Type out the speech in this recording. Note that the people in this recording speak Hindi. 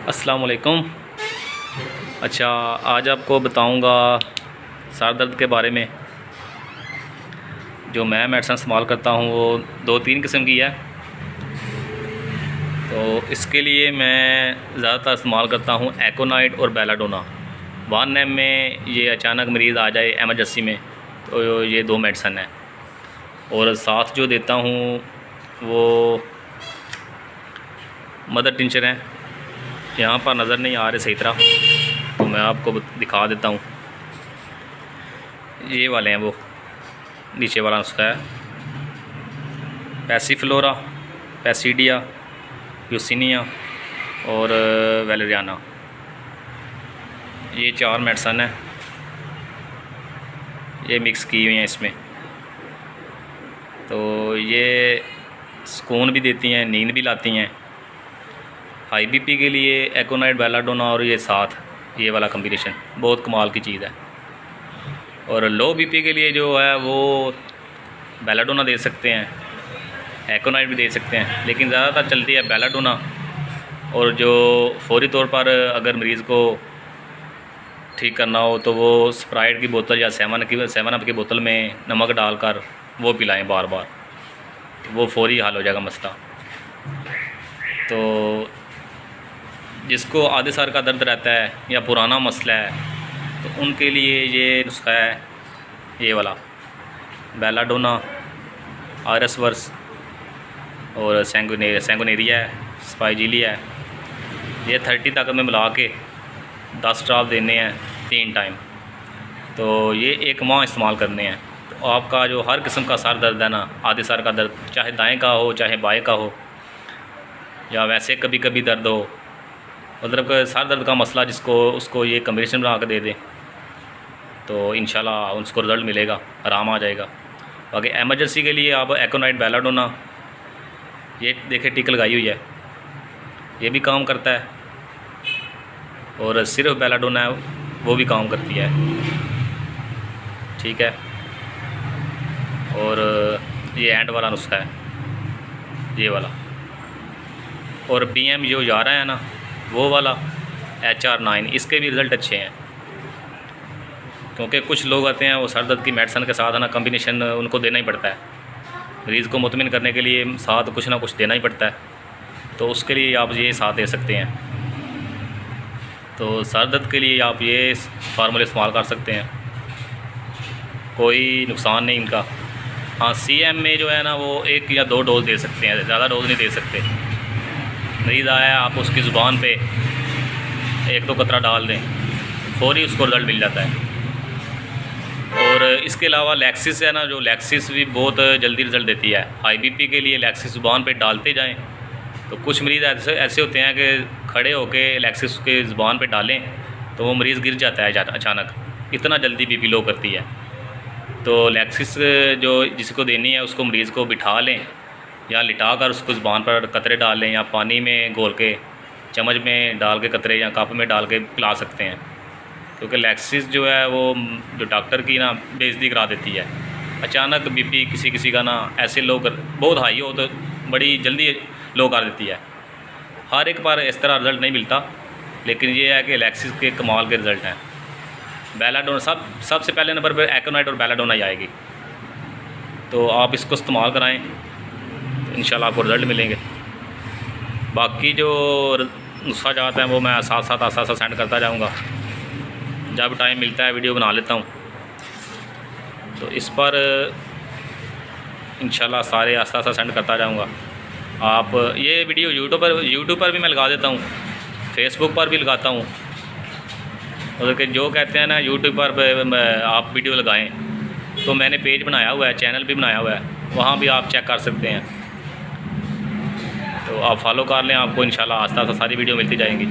अस्सलाम वालेकुम। अच्छा, आज आपको बताऊंगा सर दर्द के बारे में। जो मैं मेडिसिन इस्तेमाल करता हूं वो 2-3 किस्म की है। तो इसके लिए मैं ज़्यादातर इस्तेमाल करता हूं एकोनाइट और बेलाडोना। 1 ml में ये अचानक मरीज़ आ जाए एमरजेंसी में तो ये 2 मेडिसिन है। और साथ जो देता हूं वो मदर टिंचर है। यहाँ पर नज़र नहीं आ रहे सही तरह, तो मैं आपको दिखा देता हूँ। ये वाले हैं, वो नीचे वाला नुस्खा है। पैसिफ्लोरा, पैसिडिया, यूसिनिया और वेलेरियाना, ये 4 मेडिसन हैं। ये मिक्स की हुई हैं इसमें। तो ये सुकून भी देती हैं, नींद भी लाती हैं। हाई बीपी के लिए एकोनाइट, बेलाडोना और ये साथ ये वाला कम्बिनेशन बहुत कमाल की चीज़ है। और लो बीपी के लिए जो है वो बेलाडोना दे सकते हैं, एकोनाइट भी दे सकते हैं, लेकिन ज़्यादातर चलती है बेलाडोना। और जो फौरी तौर पर अगर मरीज़ को ठीक करना हो तो वो स्प्राइट की बोतल या 7 अप की बोतल में नमक डालकर वो पिलाएं बार बार, वो फौरी हल हो जाएगा मसला। तो जिसको आधे सर का दर्द रहता है या पुराना मसला है तो उनके लिए ये नुस्खा है, ये वाला बेलाडोना, आरएस वर्स और सैंगुनेरिया है, स्पाइजिलिया है। ये 30 तक में मिला के 10 ड्रॉप देने हैं 3 टाइम। तो ये 1 माह इस्तेमाल करने हैं। तो आपका जो हर किस्म का सर दर्द है ना, आधे सर का दर्द, चाहे दाएं का हो चाहे बाएं का हो, या वैसे कभी कभी दर्द हो, मतलब कि सर दर्द का मसला जिसको उसको ये कम्बिनेशन बना कर दे दें तो इंशाल्लाह उसको रिज़ल्ट मिलेगा, आराम आ जाएगा। बाकी एमरजेंसी के लिए आप एकोनाइट, बेलाडोना, ये देखिए टिक लगाई हुई है, ये भी काम करता है। और सिर्फ बेलाडोना है वो भी काम करती है, ठीक है। और ये एंड वाला नुस्खा है, ये वाला। और BM जो जा रहा है ना, वो वाला HR9, इसके भी रिज़ल्ट अच्छे हैं। क्योंकि कुछ लोग आते हैं वो सर दर्द की मेडिसिन के साथ है ना कम्बिनेशन उनको देना ही पड़ता है, मरीज़ को मुतमिन करने के लिए साथ कुछ ना कुछ देना ही पड़ता है। तो उसके लिए आप ये साथ दे सकते हैं। तो सर दर्द के लिए आप ये फार्मूले इस्तेमाल कर सकते हैं, कोई नुकसान नहीं इनका। हाँ, CM में जो है ना वो 1 या 2 डोज दे सकते हैं, ज़्यादा डोज नहीं दे सकते। मरीज़ आया, आप उसकी ज़ुबान पे 1-2 कतरा डाल दें, फौरी उसको रिज़ल्ट मिल जाता है। और इसके अलावा लैक्सिस है ना, जो लैक्सिस भी बहुत जल्दी रिज़ल्ट देती है। हाई बीपी के लिए लैक्सिस ज़ुबान पे डालते जाएं। तो कुछ मरीज़ ऐसे होते हैं कि खड़े होके लैक्सिस के ज़ुबान पे डालें तो वो मरीज़ गिर जाता है अचानक, इतना जल्दी बीपी लो करती है। तो लैक्सिस जो जिसको देनी है उसको मरीज़ को बिठा लें या लिटा कर उसको ज़ुबान पर कतरे डाल लें, या पानी में घोल के चम्मच में डाल के कतरे या कप में डाल के पिला सकते हैं। क्योंकि लैक्सिस जो है वो जो डॉक्टर की ना बेइज्जती करा देती है। अचानक बीपी किसी का ना ऐसे लो कर बहुत हाई हो तो बड़ी जल्दी लो कर देती है। हर एक बार इस तरह रिज़ल्ट नहीं मिलता, लेकिन ये है कि लैक्सिस के कमाल के रिज़ल्ट हैं। बेलाडोना सबसे पहले नंबर पर एकोनाइट और बेलाडोना ही आएगी। तो आप इसको इस्तेमाल कराएँ तो इंशाल्लाह आपको रिज़ल्ट मिलेंगे। बाकी जो नुस्खा जाता है वो मैं साथ साथ सेंड करता जाऊँगा। जब टाइम मिलता है वीडियो बना लेता हूँ। तो इस पर इंशाल्लाह सारे आस्ता सेंड करता जाऊँगा। आप ये वीडियो यूट्यूब पर भी मैं लगा देता हूँ, फेसबुक पर भी लगाता हूँ। और कि जो कहते हैं ना यूट्यूब पर आप वीडियो लगाएं, तो मैंने पेज बनाया हुआ है, चैनल भी बनाया हुआ है, वहाँ भी आप चेक कर सकते हैं। तो आप फॉलो कर लें, आपको इंशाल्लाह आस्ता सारी वीडियो मिलती जाएंगी।